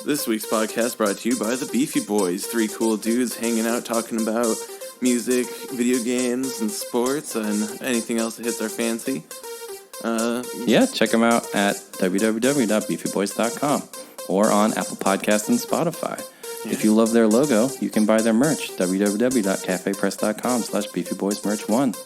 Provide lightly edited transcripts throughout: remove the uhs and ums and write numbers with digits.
This week's podcast brought to you by the Beefy Boys, three cool dudes hanging out talking about music, video games, and sports, and anything else that hits our fancy. Check them out at www.beefyboys.com or on Apple Podcasts and Spotify. Yeah. If you love their logo, you can buy their merch, www.cafepress.com/beefyboysmerch1.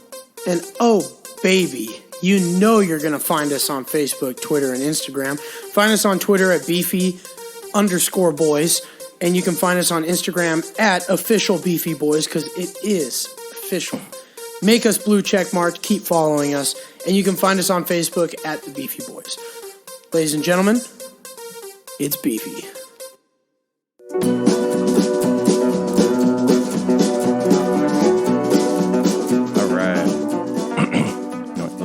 And oh, baby, you know you're going to find us on Facebook, Twitter, and Instagram. Find us on Twitter at Beefy_Boys, and you can find us on Instagram at Official Beefy Boys, because it is official. Make us blue check marked, keep following us, and you can find us on Facebook at the Beefy Boys. Ladies and gentlemen, it's Beefy. All right.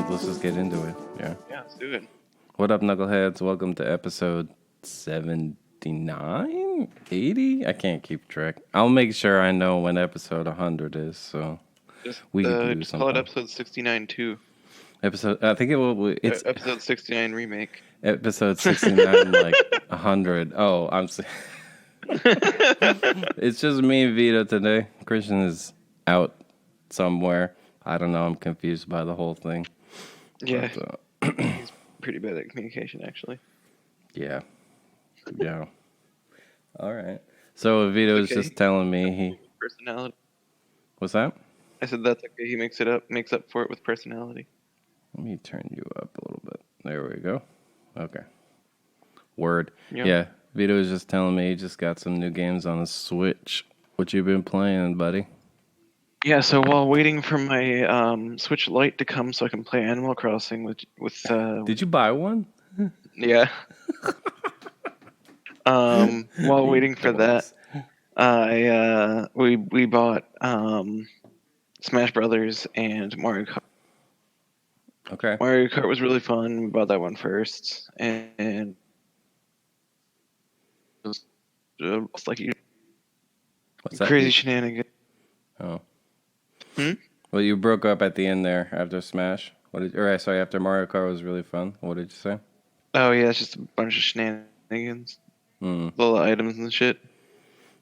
Let's just get into it. Yeah, let's do it. What up, knuckleheads? Welcome to episode 79? 80? I can't keep track. I'll make sure I know when episode 100 is, so we can do something. Call it episode 69 too. I think it will. It's episode 69 remake. Episode 69, like 100. Oh, it's just me and Vito today. Christian is out somewhere. I don't know. I'm confused by the whole thing. Yeah. But, he's pretty bad at communication, actually. Yeah. All right. So Vito is just telling me personality. What's that? I said that's okay. He makes up for it with personality. Let me turn you up a little bit. There we go. Okay. Word. Yep. Yeah. Vito was just telling me he just got some new games on the Switch. What you been playing, buddy? Yeah, so while waiting for my Switch Lite to come so I can play Animal Crossing with Did you buy one? Yeah. While waiting for that, we bought Smash Brothers and Mario Kart. Okay. Mario Kart was really fun. We bought that one first, and it was like What's that crazy shenanigans. Oh. Well, you broke up at the end there after Smash. After Mario Kart was really fun. What did you say? Oh yeah, it's just a bunch of shenanigans. Little items and shit.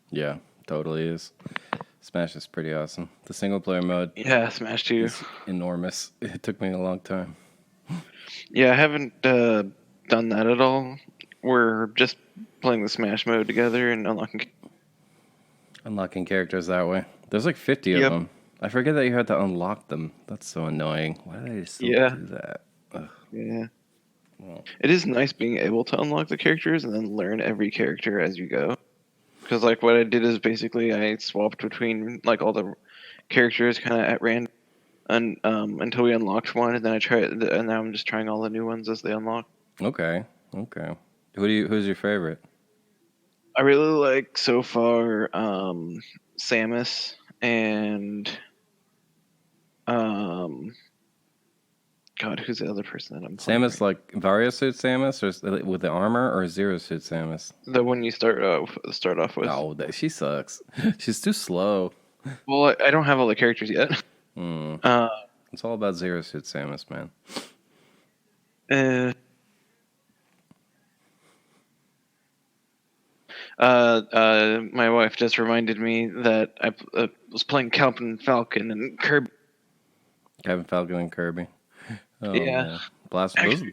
Yeah, totally is. Smash is pretty awesome. The single player mode. Yeah, Smash 2. Is enormous. It took me a long time. Yeah, I haven't done that at all. We're just playing the Smash mode together and unlocking characters that way. There's like 50 of them. I forget that you had to unlock them. That's so annoying. Why do they still do that? Ugh. Yeah. Well, it is nice being able to unlock the characters and then learn every character as you go. Because like what I did is basically I swapped between like all the characters kind of at random, and until we unlocked one, and then and now I'm just trying all the new ones as they unlock. Okay. Who's your favorite? I really like so far Samus and God, who's the other person that I'm playing? Samus, like Vario Suit Samus, or with the armor, or Zero Suit Samus? The one you start off with. Oh, she sucks. She's too slow. Well, I don't have all the characters yet. It's all about Zero Suit Samus, man. My wife just reminded me that I was playing Captain Falcon and Kirby. Captain Falcon and Kirby. Oh, yeah. Blasphemous. I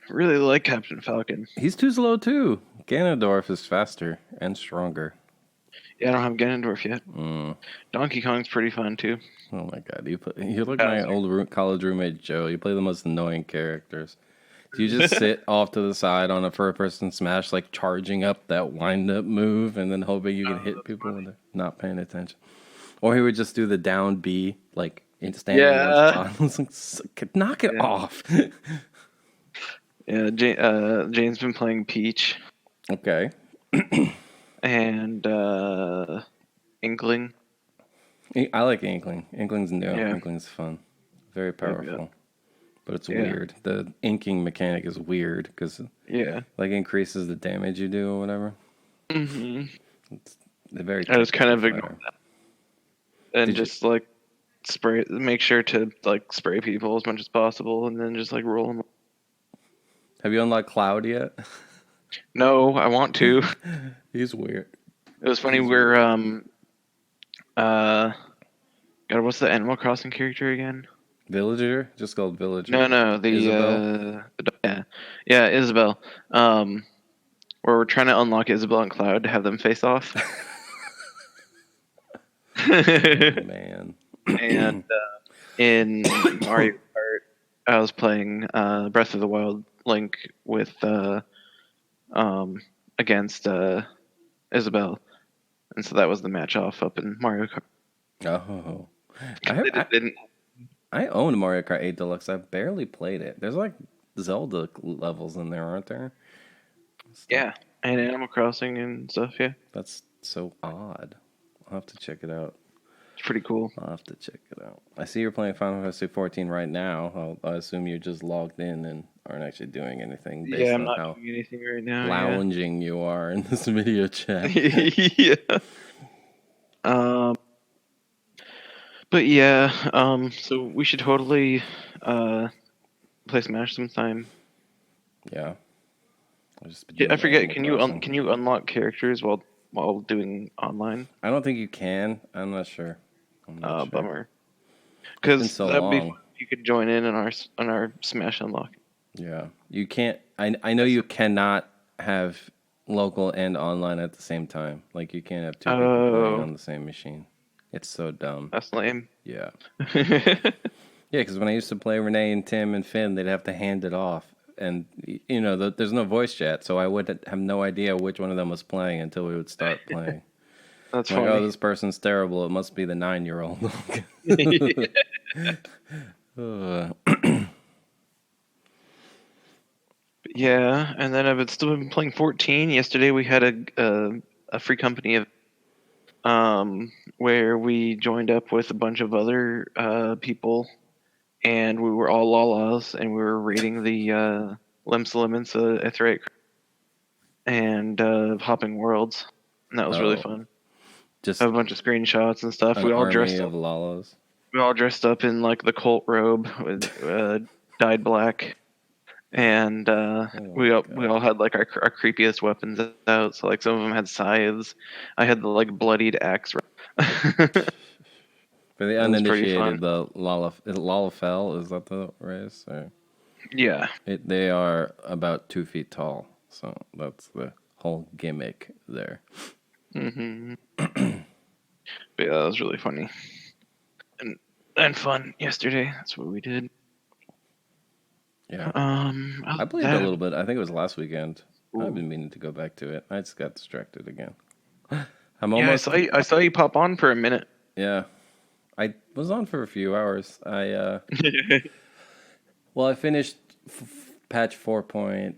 really like Captain Falcon. He's too slow, too. Ganondorf is faster and stronger. Yeah, I don't have Ganondorf yet. Donkey Kong's pretty fun, too. Oh, my God. You're like my old college roommate, Joe. You play the most annoying characters. Do you just sit off to the side on a first-person Smash, like charging up that wind-up move and then hoping you can hit people when they're not paying attention? Or he would just do the down B, like, standing in one spot. Like, knock it off. Yeah, Jane's been playing Peach. Okay. And Inkling. I like Inkling. Inkling's new. Yeah. Inkling's fun. Very powerful. But it's weird. The inking mechanic is weird because like increases the damage you do or whatever. Mm-hmm. It's very. I just kind of ignore that, and like spray. Make sure to like spray people as much as possible, and then just like roll them. Have you unlocked Cloud yet? No, I want to. He's weird. It was funny. We're God, what's the Animal Crossing character again? Villager, just called Villager. No, Isabel. Yeah, Isabel. Where we're trying to unlock Isabel and Cloud to have them face off. Oh, man. And in Mario Kart, I was playing Breath of the Wild Link with against Isabel, and so that was the match off up in Mario Kart. Oh, Didn't. I own Mario Kart 8 Deluxe. I've barely played it. There's like Zelda levels in there, aren't there? Yeah, and Animal Crossing and stuff. Yeah, That's so odd. I'll have to check it out. it's pretty cool. I'll have to check it out. I see you're playing Final Fantasy 14 right now. I assume you're just logged in and aren't actually doing anything based I'm on not how doing anything right now. lounging you are in this video chat. Yeah. But yeah, so we should totally play Smash sometime. Yeah. I forget. Can you unlock characters while doing online? I don't think you can. I'm not sure. Bummer. Because so that'd be long. fun if you could join in on our Smash unlock. Yeah. You can't. I know you cannot have local and online at the same time. Like you can't have two people playing on the same machine. It's so dumb. That's lame. Yeah. Yeah, because when I used to play Renee and Tim and Finn, they'd have to hand it off. And, you know, there's no voice chat, so I would have no idea which one of them was playing until we would start playing. That's like, funny. oh, this person's terrible. It must be the 9-year-old. Yeah, and then I've still been playing 14. Yesterday we had a free company of where we joined up with a bunch of other people, and we were all Lalas, and we were reading the Limsa Limensa Etheric and Hopping Worlds, and that was really fun. Just have a bunch of screenshots and stuff. We all dressed up. We all dressed up in like the cult robe with dyed black. And we all had like our creepiest weapons out. So like some of them had scythes. I had the like bloodied axe. For the uninitiated, the Lalafell, is that the race? Or? Yeah. They are about 2 feet tall. So that's the whole gimmick there. Mm-hmm. But yeah, that was really funny. And fun yesterday. That's what we did. Yeah. I played a little bit. I think it was last weekend. Ooh. I've been meaning to go back to it. I just got distracted again. I saw you pop on for a minute. Yeah. I was on for a few hours. I finished patch 4. What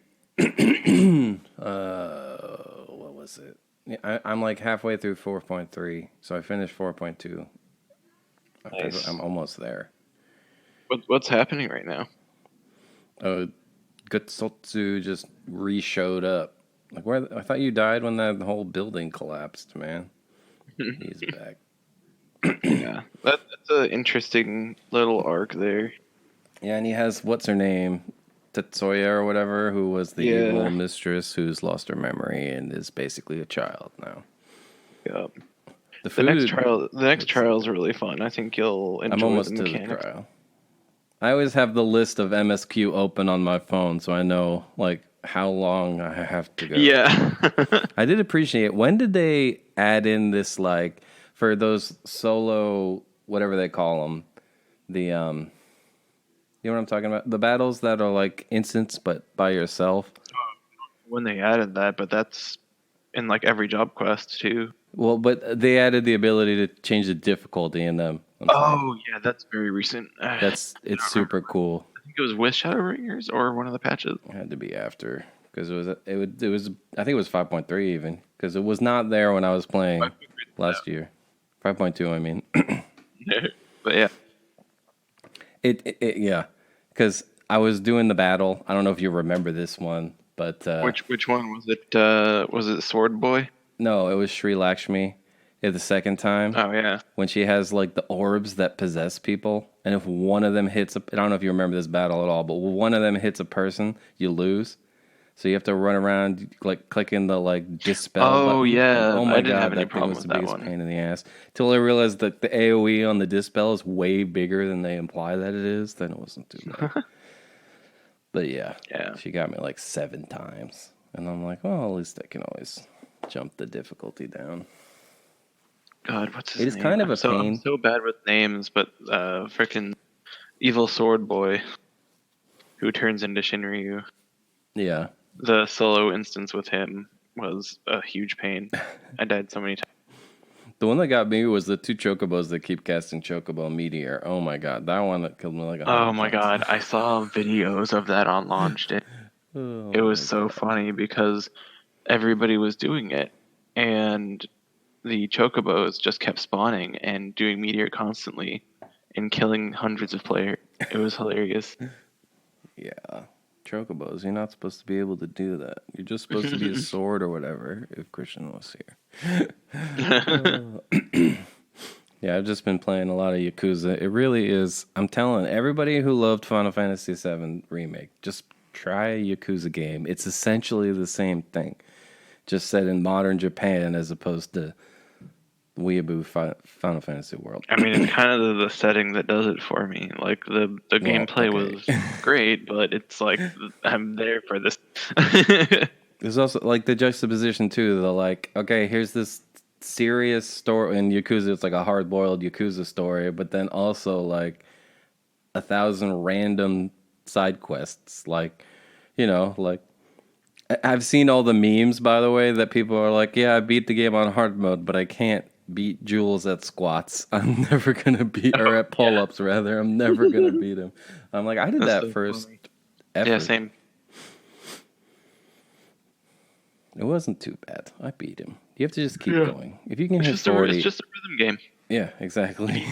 was it? Yeah, I'm like halfway through 4.3, so I finished 4.2. Nice. I'm almost there. What's happening right now? Gutsotsu just re-showed up. Like where? I thought you died when that whole building collapsed, man. He's back. Yeah, that's an interesting little arc there. Yeah, and he has what's her name, Tetsuya or whatever, who was the evil mistress who's lost her memory and is basically a child now. Yep. The next trial is really fun. I think you'll enjoy I'm almost the to the trial. I always have the list of MSQ open on my phone, so I know like how long I have to go. Yeah. I did appreciate. When did they add in this like for those solo whatever they call them, the you know what I'm talking about? The battles that are like instants but by yourself. When they added that, but that's in like every job quest too. Well, but they added the ability to change the difficulty in them. Yeah, that's very recent. It's super cool. I think it was with Shadowbringers or one of the patches. It had to be after because it was I think it was 5.3 even because it was not there when I was playing last year. 5.2, I mean. But yeah, yeah, because I was doing the battle. I don't know if you remember this one, but which one was it? Was it Sword Boy? No, it was Sri Lakshmi. The second time. Oh, yeah. When she has, like, the orbs that possess people. And if one of them hits I don't know if you remember this battle at all, but when one of them hits a person, you lose. So you have to run around like clicking the like dispel Oh button. yeah, Oh I my didn't god, have any that thing problem was with the that biggest one. pain in the ass. Till I realized that the AoE on the dispel is way bigger than they imply that it is. Then it wasn't too bad. But yeah, she got me like 7 times, and I'm like, well, at least I can always jump the difficulty down. God, what's his name? It is kind of a pain. I'm so bad with names, but frickin' Evil Sword Boy, who turns into Shinryu. Yeah. The solo instance with him was a huge pain. I died so many times. The one that got me was the 2 chocobos that keep casting chocobo meteor. Oh my god, that one that killed me like 100 Oh my god, I saw videos of that on launch day. It was so funny because everybody was doing it, and the chocobos just kept spawning and doing meteor constantly and killing hundreds of players. It was hilarious. Yeah. Chocobos, you're not supposed to be able to do that. You're just supposed to be a sword or whatever if Christian was here. Yeah, I've just been playing a lot of Yakuza. It really is. I'm telling everybody who loved Final Fantasy VII Remake, just try a Yakuza game. It's essentially the same thing, just set in modern Japan as opposed to weeaboo Final Fantasy world. I mean, it's kind of the setting that does it for me. Like the gameplay was great, but it's like I'm there for this. There's also like the juxtaposition too. The like, okay, here's this serious story in Yakuza. It's like a hard-boiled Yakuza story, but then also like 1,000 random side quests. Like, you know, like I've seen all the memes, by the way, that people are like, yeah, I beat the game on hard mode, but I can't beat Jules at squats. I'm never gonna beat, or at pull-ups rather. I'm never gonna beat him. I'm like, I did that so first effort. Yeah, same. It wasn't too bad. I beat him. You have to just keep going. If you can hit 40... It's just a rhythm game. Yeah, exactly.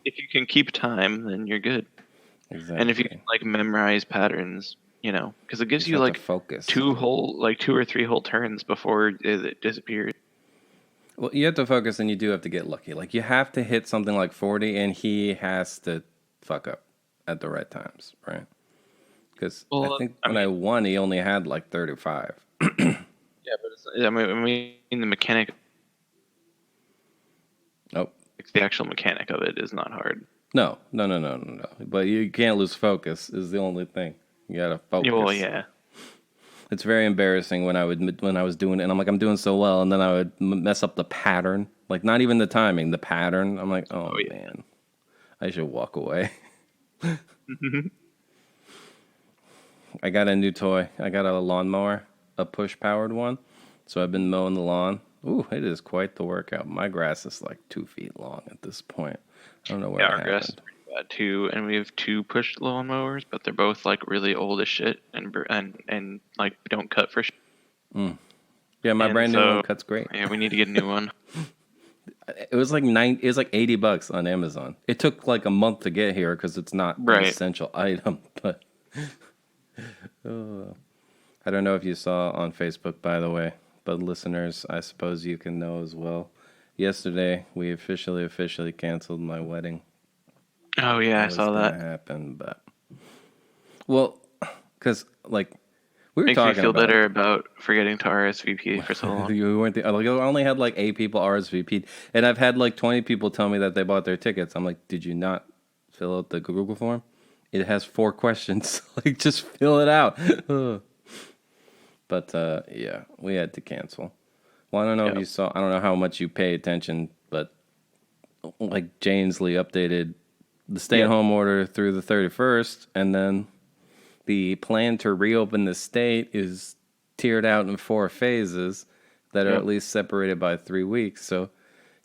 If you can keep time, then you're good. Exactly. And if you can like memorize patterns, you know, because it gives you like focus. 2 or 3 whole turns before it disappears. Well, you have to focus, and you do have to get lucky. Like you have to hit something like 40, and he has to fuck up at the right times, right? Because I think when I won, he only had like 35. Yeah, but I mean, the mechanic. Nope. The actual mechanic of it is not hard. No. But you can't lose focus. Is the only thing. You gotta focus. Well, yeah. It's very embarrassing when I was doing it, and I'm like, I'm doing so well, and then I would mess up the pattern. Like not even the timing, the pattern. I'm like, oh man, I should walk away. I got a new toy. I got a lawnmower, a push-powered one. So I've been mowing the lawn. Ooh, it is quite the workout. My grass is like 2 feet long at this point. I don't know where it happened. Our grass is pretty bad too, and we have 2 push lawnmowers, but they're both like really old as shit and like don't cut for shit. Yeah, my brand new one cuts great. Yeah, we need to get a new one. It was like $80 on Amazon. It took like a month to get here because it's not an essential item, but I don't know if you saw on Facebook, by the way, but listeners, I suppose you can know as well. Yesterday, we officially canceled my wedding. Oh yeah, I saw that happen, but because like we were makes talking me feel better about forgetting to RSVP for so long. You weren't I only had like 8 people RSVP'd, and I've had like 20 people tell me that they bought their tickets. I'm like, did you not fill out the Google form? It has 4 questions. Like, just fill it out. But yeah, we had to cancel. Well, I don't know if you saw. I don't know how much you pay attention, but like Janesley updated the stay-at-home order through the 31st, and then the plan to reopen the state is tiered out in 4 phases that are at least separated by 3 weeks. So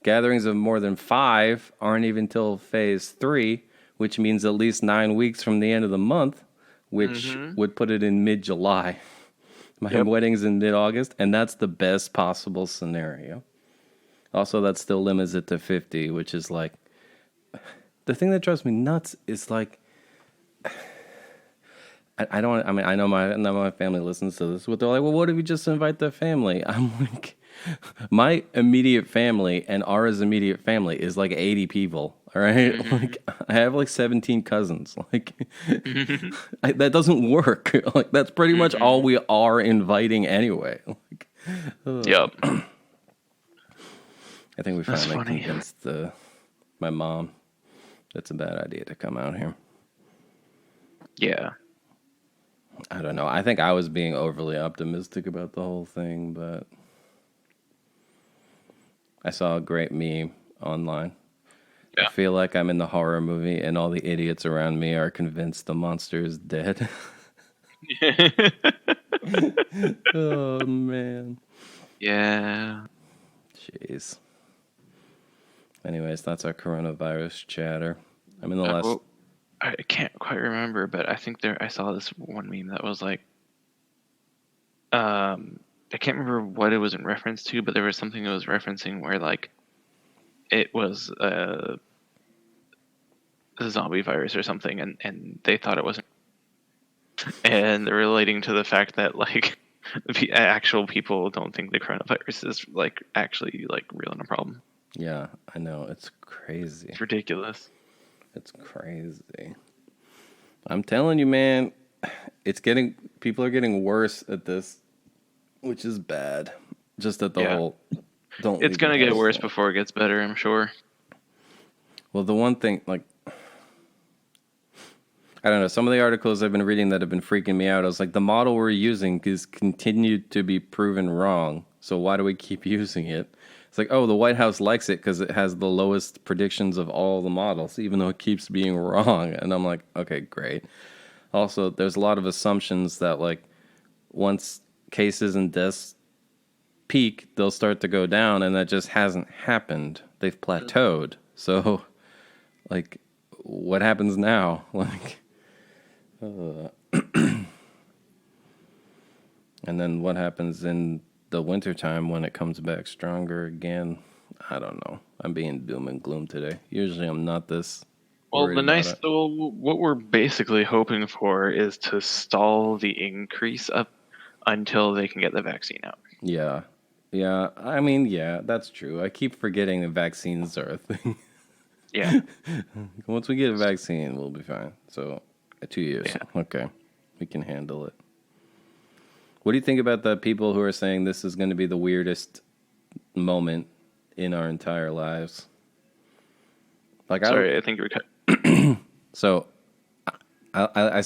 gatherings of more than 5 aren't even till phase 3, which means at least 9 weeks from the end of the month, which would put it in mid-July. My wedding's in mid-August, and that's the best possible scenario. Also, that still limits it to 50, which is like... The thing that drives me nuts is like... I know my family listens to this, but they're like, well, what if we just invite the family? I'm like... My immediate family and Ara's immediate family is like 80 people, All right, like I have like 17 cousins. Like that doesn't work. Like that's pretty much all we are inviting anyway. Like, Yep. I think we finally convinced my mom that's a bad idea to come out here. Yeah. I don't know. I think I was being overly optimistic about the whole thing, but I saw a great meme online. Yeah. I feel like I'm in the horror movie and all the idiots around me are convinced the monster is dead. Oh, man. Yeah. Jeez. Anyways, that's our coronavirus chatter. I'm in the last... Well, I can't quite remember, but I think I saw this one meme that was like... I can't remember what it was in reference to, but there was something it was referencing where, like, it was a zombie virus or something, and they thought it wasn't. And they're relating to the fact that, like, the actual people don't think the coronavirus is, like, actually, like, real and a problem. Yeah, I know. It's crazy. It's ridiculous. It's crazy. I'm telling you, man, people are getting worse at this, which is bad. Just at the whole, it's going to get worse before it gets better, I'm sure. Well, the one thing, like, I don't know, some of the articles I've been reading that have been freaking me out, I was like, the model we're using is continued to be proven wrong, so why do we keep using it? It's like, oh, the White House likes it because it has the lowest predictions of all the models, even though it keeps being wrong. And I'm like, okay, great. Also, there's a lot of assumptions that, like, once cases and deaths peak, they'll start to go down, and that just hasn't happened. They've plateaued. So, like, what happens now? Like, and then what happens in the wintertime when it comes back stronger again? I don't know. I'm being doom and gloom today. Usually I'm not this. Well, what we're basically hoping for is to stall the increase up until they can get the vaccine out. Yeah. Yeah. I mean, yeah, that's true. I keep forgetting that vaccines are a thing. Yeah. Once we get a vaccine, we'll be fine. So, 2 years. Yeah. Okay. We can handle it. What do you think about the people who are saying this is going to be the weirdest moment in our entire lives? Like, I think you're cut. So, I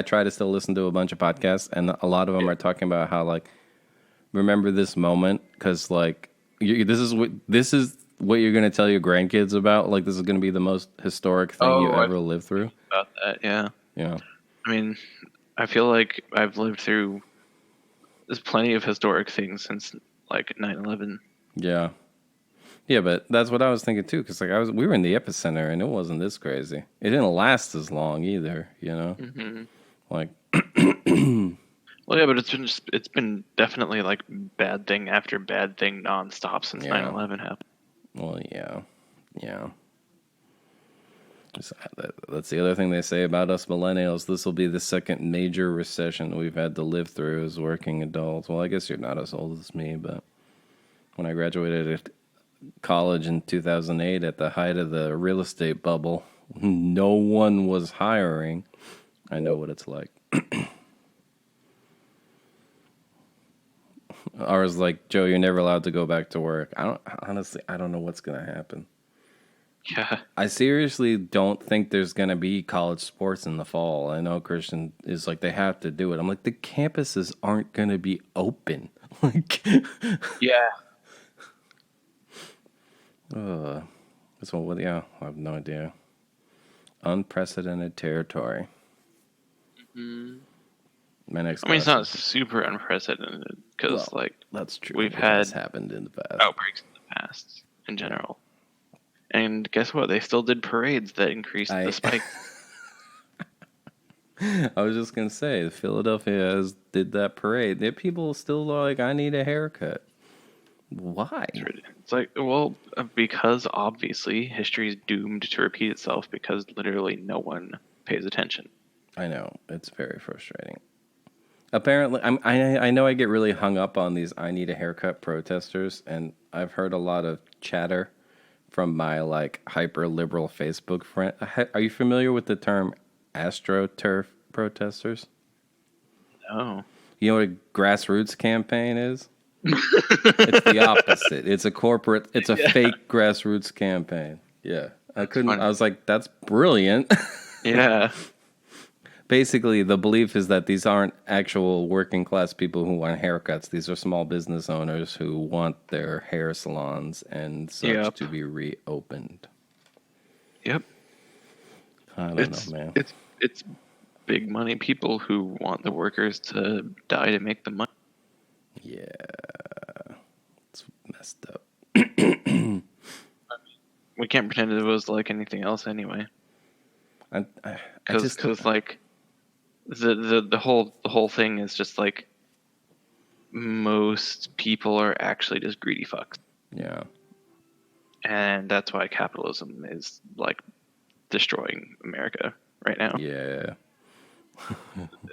try to still listen to a bunch of podcasts, and a lot of them are talking about how, like, remember this moment because, like, this is what you're going to tell your grandkids about. Like, this is going to be the most historic thing you ever lived through. About that, yeah. Yeah. I mean, I feel like I've lived through. There's plenty of historic things since, like, 9/11. Yeah. Yeah, but that's what I was thinking too, because, like, we were in the epicenter and it wasn't this crazy. It didn't last as long either, you know. Mm-hmm. Like, well, yeah, but it's been definitely, like, bad thing after bad thing nonstop since 9/11 happened. Well, yeah. That's the other thing they say about us millennials. This will be the second major recession we've had to live through as working adults. Well, I guess you're not as old as me, but when I graduated college in 2008 at the height of the real estate bubble, no one was hiring. I know what it's like. I was like, Joe, you're never allowed to go back to work. I don't know what's going to happen. Yeah. I seriously don't think there's going to be college sports in the fall. I know Christian is like, they have to do it. I'm like, the campuses aren't going to be open. Like, yeah. I have no idea. Unprecedented territory. Mm-hmm. My next. I mean, it's not super unprecedented because, like, that's true. We've had happened in the past. Outbreaks in the past, in general. And guess what? They still did parades that increased the spike. I was just gonna say, Philadelphia did that parade. There, people still like, I need a haircut. Why? It's like, well, because obviously history is doomed to repeat itself because literally no one pays attention. I know, it's very frustrating. Apparently, I know I get really hung up on these I need a haircut protesters, and I've heard a lot of chatter from my like hyper liberal Facebook friend. Are you familiar with the term astroturf protesters? Oh. You know what a grassroots campaign is? It's the opposite. It's a corporate. It's a fake grassroots campaign. Yeah, Funny. I was like, that's brilliant. Yeah. Basically, the belief is that these aren't actual working class people who want haircuts. These are small business owners who want their hair salons and such to be reopened. Yep. I don't know, man. It's big money people who want the workers to die to make the money. Yeah. It's messed up. We can't pretend it was like anything else anyway. Because like the whole thing is just like most people are actually just greedy fucks. Yeah. And that's why capitalism is like destroying America right now. Yeah.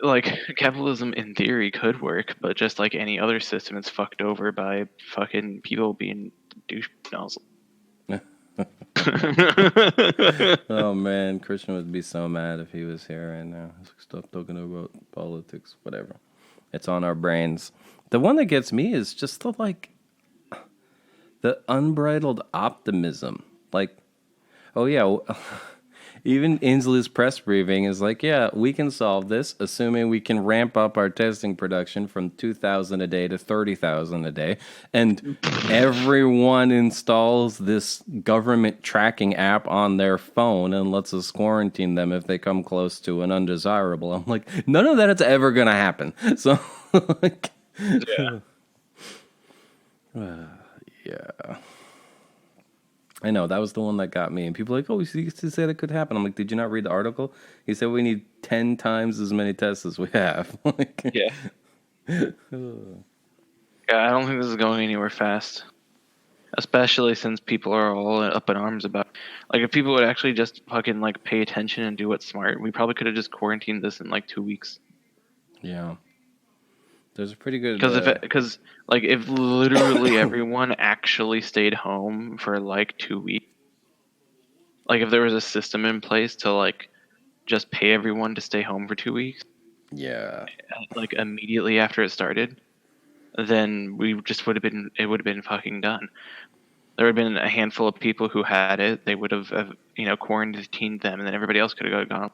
Like capitalism in theory could work, but just like any other system, it's fucked over by fucking people being douche nozzles. Oh man, Christian would be so mad if he was here right now. Stop talking about politics, whatever. It's on our brains. The one that gets me is just the unbridled optimism. Like, oh yeah, even Inslee's press briefing is like, yeah, we can solve this, assuming we can ramp up our testing production from 2,000 a day to 30,000 a day. And everyone installs this government tracking app on their phone and lets us quarantine them if they come close to an undesirable. I'm like, none of that is ever going to happen. So, like, yeah. Yeah. I know, that was the one that got me. And people are like, oh, you said it could happen. I'm like, did you not read the article? He said we need 10 times as many tests as we have. Yeah. Yeah, I don't think this is going anywhere fast. Especially since people are all up in arms about it. Like, if people would actually just fucking, like, pay attention and do what's smart, we probably could have just quarantined this in, like, 2 weeks. Yeah. There's a pretty good... Because if literally everyone actually stayed home for, like, 2 weeks, like, if there was a system in place to, like, just pay everyone to stay home for 2 weeks... Yeah. Like, immediately after it started, then it would have been fucking done. There would have been a handful of people who had it. They would have quarantined them, and then everybody else could have gone.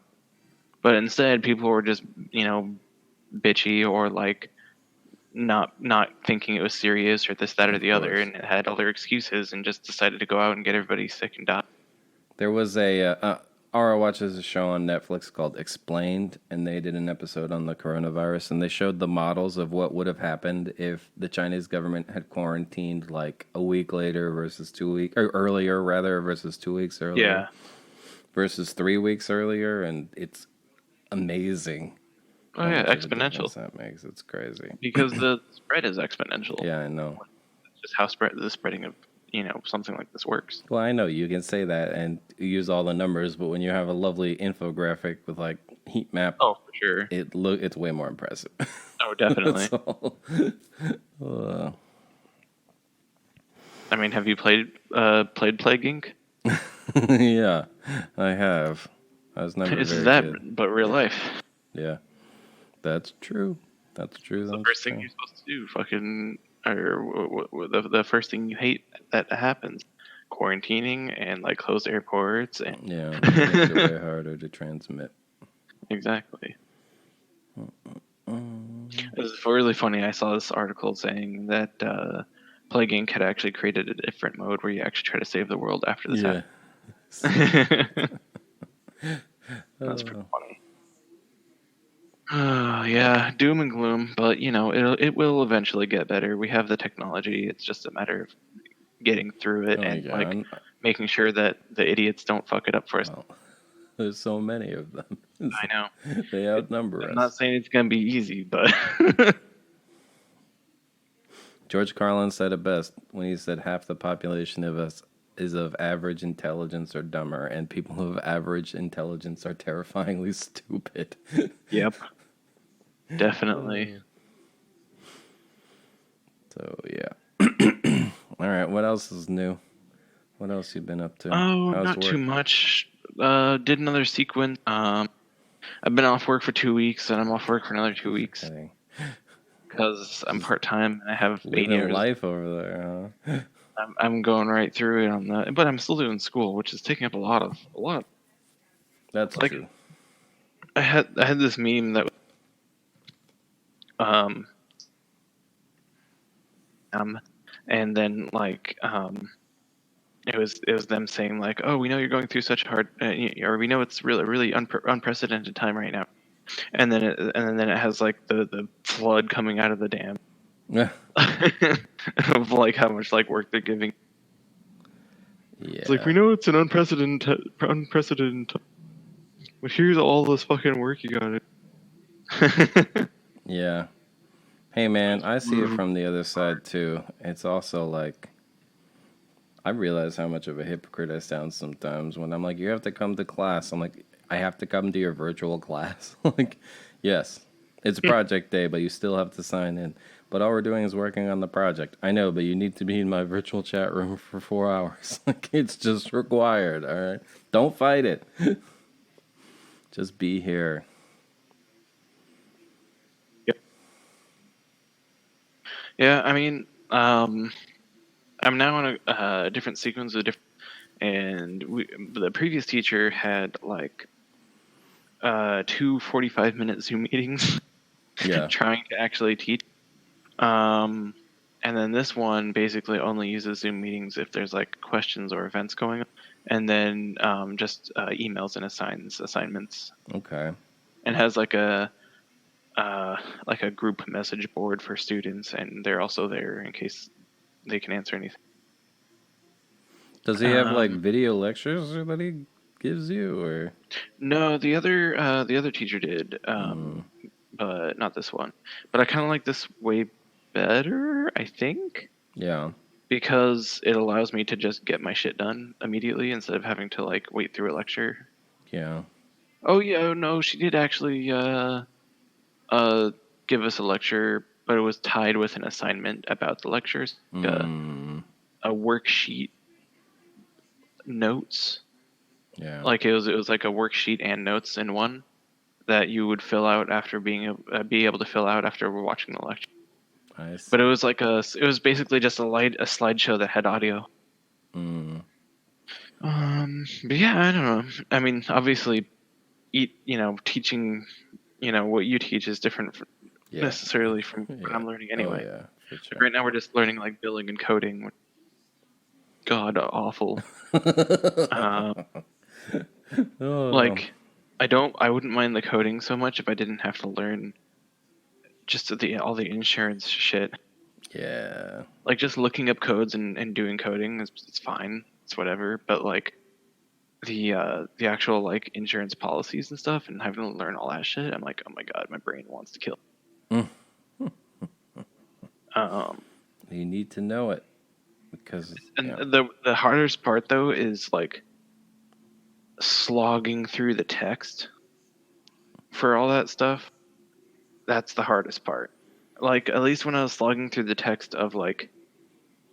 But instead, people were just, bitchy or, like, not thinking it was serious or this, that, or the other, and had all their excuses and just decided to go out and get everybody sick and die. There was Ara watches a show on Netflix called Explained, and they did an episode on the coronavirus, and they showed the models of what would have happened if the Chinese government had quarantined like a week later versus 2 weeks, or earlier rather, versus 2 weeks earlier. Yeah. Versus 3 weeks earlier, and it's amazing. Oh yeah, exponential. That makes it's crazy because the spread is exponential. Yeah, I know. It's just how the spreading of something like this works. Well, I know you can say that and use all the numbers, but when you have a lovely infographic with like heat map, oh for sure, it's way more impressive. Oh, definitely. I mean, have you played Plague Inc? Yeah, I have. I was never. It's very that, good. But real life. Yeah, that's true. That's true. The first thing you're supposed to do, fucking, or the first thing you hate that happens, quarantining and like closed airports and yeah, it makes it way harder to transmit. Exactly. It was really funny. I saw this article saying that Plague Inc. had actually created a different mode where you actually try to save the world after this happens. That's pretty funny. Yeah, doom and gloom, but it will eventually get better. We have the technology. It's just a matter of getting through it and making sure that the idiots don't fuck it up for us. Well, there's so many of them. I know. They outnumber us. I'm not saying it's going to be easy, but... George Carlin said it best when he said half the population of us is of average intelligence or dumber, and people who have average intelligence are terrifyingly stupid. Yep. Definitely. So, yeah. All right, what else is new? What else you been up to? Oh, How's not work? too much. Did another sequence. I've been off work for 2 weeks, and I'm off work for another 2 weeks because I'm part time and I have 8 Living years. life over there, huh? I'm going right through it on the, but I'm still doing school, which is taking up a lot. That's Like, true. I had this meme that and then like it was them saying like, oh, we know you're going through such hard, or we know it's really unprecedented time right now, and then it has like the flood coming out of the dam. Of like how much like work they're giving. Yeah. It's like, we know it's an unprecedented but here's all this fucking work you got. Yeah. Hey man, I see it from the other side too. It's also like, I realize how much of a hypocrite I sound sometimes when I'm like, you have to come to class. I'm like, I have to come to your virtual class. Like, yes, it's project day, but you still have to sign in. But all we're doing is working on the project. I know, but you need to be in my virtual chat room for 4 hours. Like, it's just required, all right? Don't fight it. Just be here. Yep. Yeah, I mean, I'm now on a different sequence of different, and the previous teacher had like 2 45-minute Zoom meetings. Yeah. Trying to actually teach. And then this one basically only uses Zoom meetings if there's like questions or events going on, and then just emails and assignments. Okay. And has like a group message board for students, and they're also there in case they can answer anything. Does he have like video lectures that he gives you, or? No, the other teacher did, but not this one. But I kind of like this way better, I think. Yeah. Because it allows me to just get my shit done immediately instead of having to like wait through a lecture. Yeah. Oh yeah, no, she did actually give us a lecture, but it was tied with an assignment about the lectures. A worksheet notes. Yeah. Like it was like a worksheet and notes in one that you would fill out after be able to fill out after watching the lecture. Nice. But it was like it was basically just a slideshow that had audio. But yeah, I don't know. I mean, obviously, teaching, what you teach is different necessarily from what I'm learning anyway. Oh, yeah, for sure. Like right now we're just learning like billing and coding. God awful. Like, I wouldn't mind the coding so much if I didn't have to learn just all the insurance shit. Yeah. Like just looking up codes and doing coding it's fine. It's whatever. But like the actual like insurance policies and stuff and having to learn all that shit, I'm like, oh my god, my brain wants to kill. You need to know it because the hardest part though is like slogging through the text for all that stuff. That's the hardest part. Like, at least when I was slogging through the text of like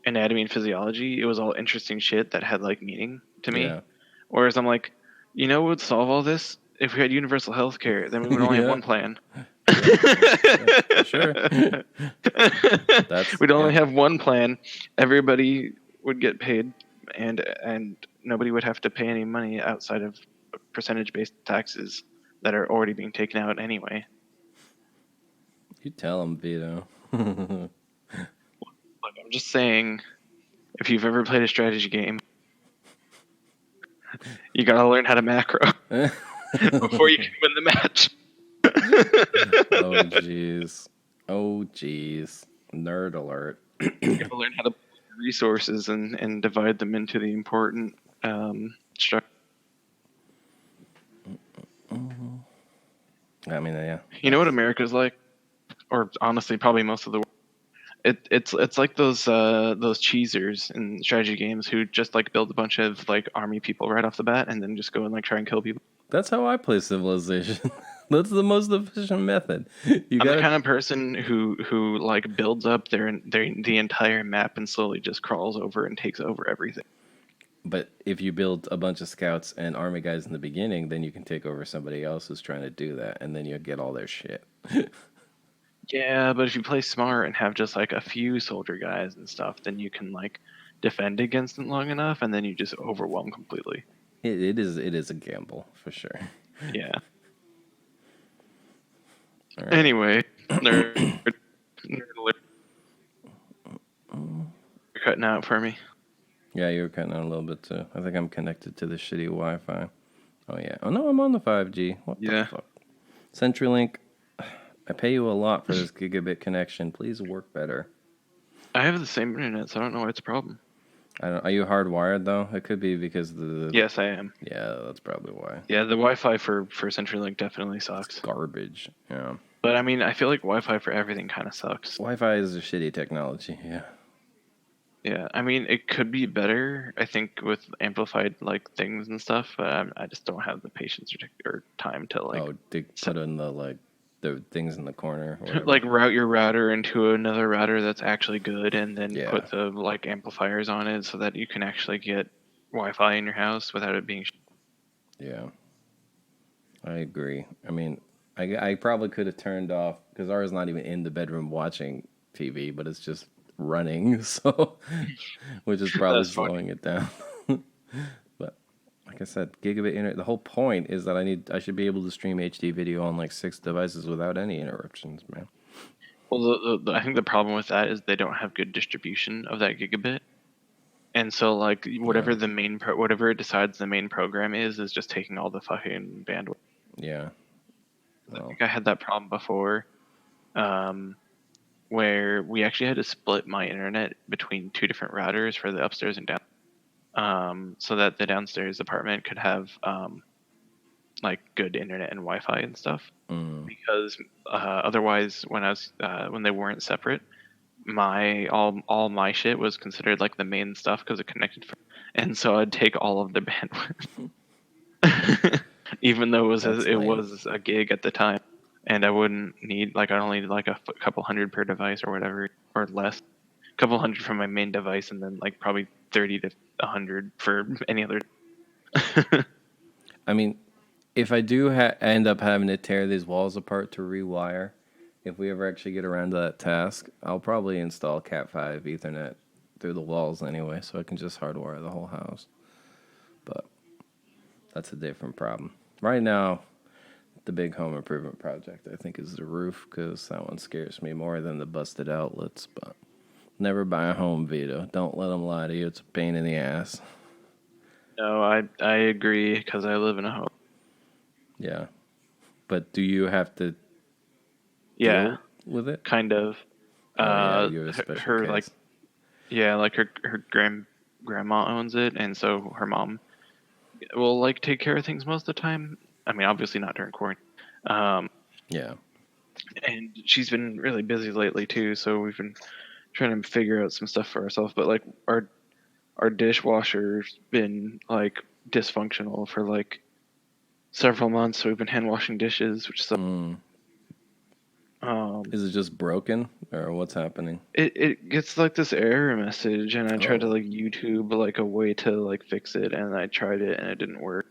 anatomy and physiology, it was all interesting shit that had like meaning to me. Yeah. Whereas I'm like, what would solve all this? If we had universal health care, then we would only have one plan. For sure. We'd only have one plan. Everybody would get paid, and nobody would have to pay any money outside of percentage-based taxes that are already being taken out anyway. You tell them, Vito. Look, I'm just saying, if you've ever played a strategy game, you gotta learn how to macro before you can win the match. Oh jeez. Nerd alert. You gotta learn how to pull resources and divide them into the important structure. I mean, yeah. You know what America's like? Or honestly, probably most of the world. It's like those cheesers in strategy games who just like build a bunch of like army people right off the bat and then just go and like try and kill people. That's how I play Civilization. That's the most efficient method. I'm the kind of person who like builds up the entire map and slowly just crawls over and takes over everything. But if you build a bunch of scouts and army guys in the beginning, then you can take over somebody else who's trying to do that, and then you'll get all their shit. Yeah, but if you play smart and have just like a few soldier guys and stuff, then you can like defend against them long enough, and then you just overwhelm completely. It is a gamble for sure. Yeah. Right. Anyway, you're cutting out for me. Yeah, you were cutting out a little bit too. I think I'm connected to the shitty Wi-Fi. Oh yeah. Oh no, I'm on the 5G. What the fuck? CenturyLink, I pay you a lot for this gigabit connection. Please work better. I have the same internet, so I don't know why it's a problem. Are you hardwired though? It could be because the. Yes, I am. Yeah, that's probably why. Yeah, the Wi-Fi for CenturyLink definitely sucks. It's garbage. Yeah. But I mean, I feel like Wi-Fi for everything kind of sucks. Wi-Fi is a shitty technology. Yeah. Yeah, I mean, it could be better, I think, with amplified like things and stuff, but I just don't have the patience or time to like. To put in the things in the corner. Like route your router into another router that's actually good, and then put the like amplifiers on it so that you can actually get Wi-Fi in your house without it being. Yeah, I agree. I mean, I probably could have turned off because ours is not even in the bedroom watching TV, but it's just running, so which is probably slowing it down. But like I said, gigabit internet. The whole point is that I should be able to stream HD video on like 6 devices without any interruptions, man. Well, I think the problem with that is they don't have good distribution of that gigabit, and so like whatever whatever it decides the main program is just taking all the fucking bandwidth. Yeah. I think I had that problem before. Where we actually had to split my internet between 2 different routers for the upstairs and down, so that the downstairs apartment could have like good internet and Wi-Fi and stuff. Because otherwise, when they weren't separate, all my shit was considered like the main stuff because it connected, and so I'd take all of the bandwidth, even though it was a gig at the time. And I wouldn't need I only need like a couple hundred per device or whatever, or less. A couple hundred from my main device, and then like probably 30 to 100 for any other. I mean, if I do end up having to tear these walls apart to rewire, if we ever actually get around to that task, I'll probably install Cat5 Ethernet through the walls anyway, so I can just hardwire the whole house. But that's a different problem. Right now, the big home improvement project, I think, is the roof, because that one scares me more than the busted outlets. But never buy a home, Vito. Don't let them lie to you. It's a pain in the ass. No, I agree, because I live in a home. Yeah. But do you have to deal with it? Kind of. You're a special case. Her grandma owns it, and so her mom will like take care of things most of the time. I mean, obviously not during quarantine. Yeah. And she's been really busy lately too, so we've been trying to figure out some stuff for ourselves. But like our dishwasher's been like dysfunctional for like several months, so we've been hand washing dishes, which is is it just broken, or what's happening? It gets like this error message, and I tried to like YouTube like a way to like fix it, and I tried it and it didn't work.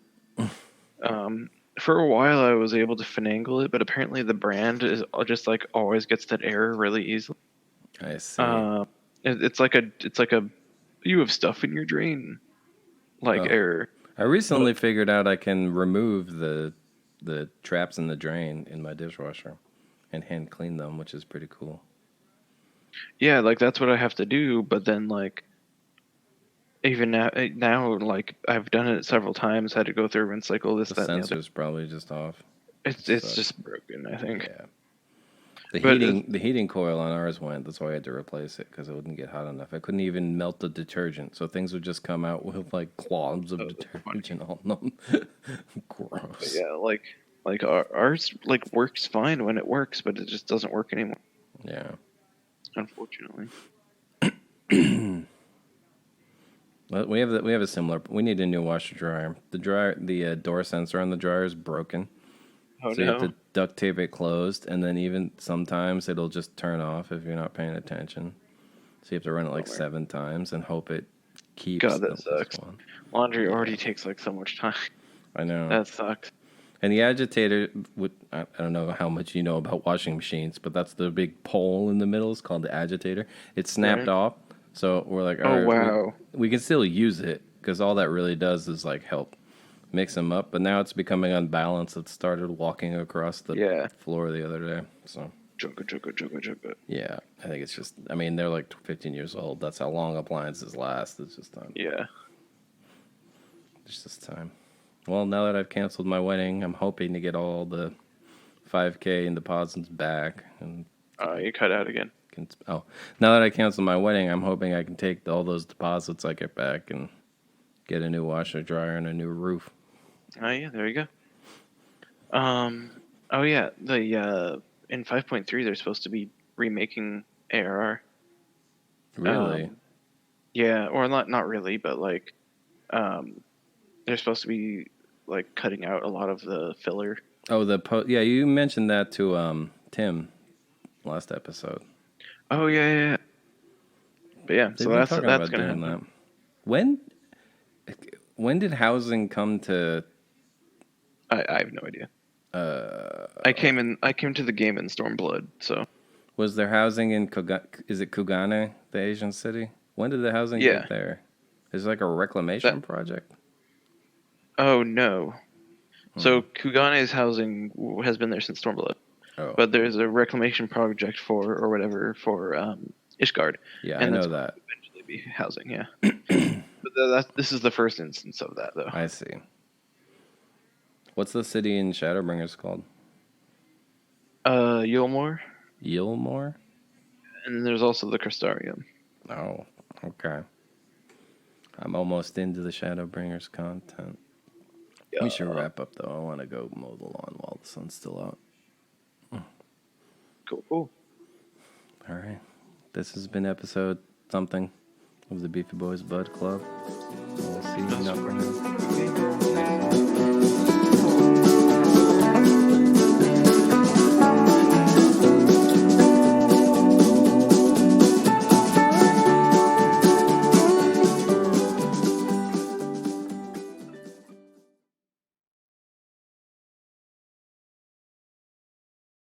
For a while I was able to finagle it, but apparently the brand is just like always gets that error really easily. I see. It's like a you have stuff in your drain error. I recently figured out I can remove the traps in the drain in my dishwasher and hand clean them, which is pretty cool. Yeah, like that's what I have to do, but then like even now like I've done it several times, had to go through a rinse cycle, the sensor's probably just off. It's just broken, I think. Yeah. The heating coil on ours went. That's why I had to replace it, because it wouldn't get hot enough. I couldn't even melt the detergent, so things would just come out with like clods of detergent on them. Gross. Yeah, like ours like works fine when it works, but it just doesn't work anymore. Yeah. Unfortunately. But we have a similar. We need a new washer dryer. The door sensor on the dryer is broken. Oh, so you have to duct tape it closed, and then even sometimes it'll just turn off if you're not paying attention. So you have to run it like 7 times and hope it keeps. God, that sucks. One. Laundry already takes like so much time. I know. That sucks. And the agitator, I don't know how much you know about washing machines, but that's the big pole in the middle. It's called the agitator. It's snapped off, so we're like, all right, wow. we can still use it because all that really does is like help mix them up. But now it's becoming unbalanced. It started walking across the floor the other day. So Chugga. yeah, I think it's just. I mean, they're like 15 years old. That's how long appliances last. It's just time. Yeah. It's just time. Well, now that I've canceled my wedding, I'm hoping to get all the $5K in deposits back. And You cut out again. now that I canceled my wedding, I'm hoping I can take all those deposits I get back and get a new washer, dryer, and a new roof. Oh yeah, there you go. Oh yeah, the in 5.3 they're supposed to be remaking ARR. Really? Yeah, or not really, but like, they're supposed to be like cutting out a lot of the filler. Oh, yeah, you mentioned that to Tim last episode. Oh yeah. But yeah, so that's gonna happen. That. When did housing come to? I have no idea. I came to the game in Stormblood, so. Was there housing in is it Kugane, the Asian city? When did the housing get there? Is it like a reclamation project? Oh no. So Kugane's housing has been there since Stormblood. Oh. But there's a reclamation project for Ishgard. Yeah, and I know that. Eventually be housing, yeah. But this is the first instance of that, though. I see. What's the city in Shadowbringers called? Yulmore. Yulmore? And there's also the Crystarium. Oh, okay. I'm almost into the Shadowbringers content. Yeah. We should wrap up, though. I want to go mow the lawn while the sun's still out. Cool. All right. This has been episode something of the Beefy Boys Bud Club. We'll see you next time.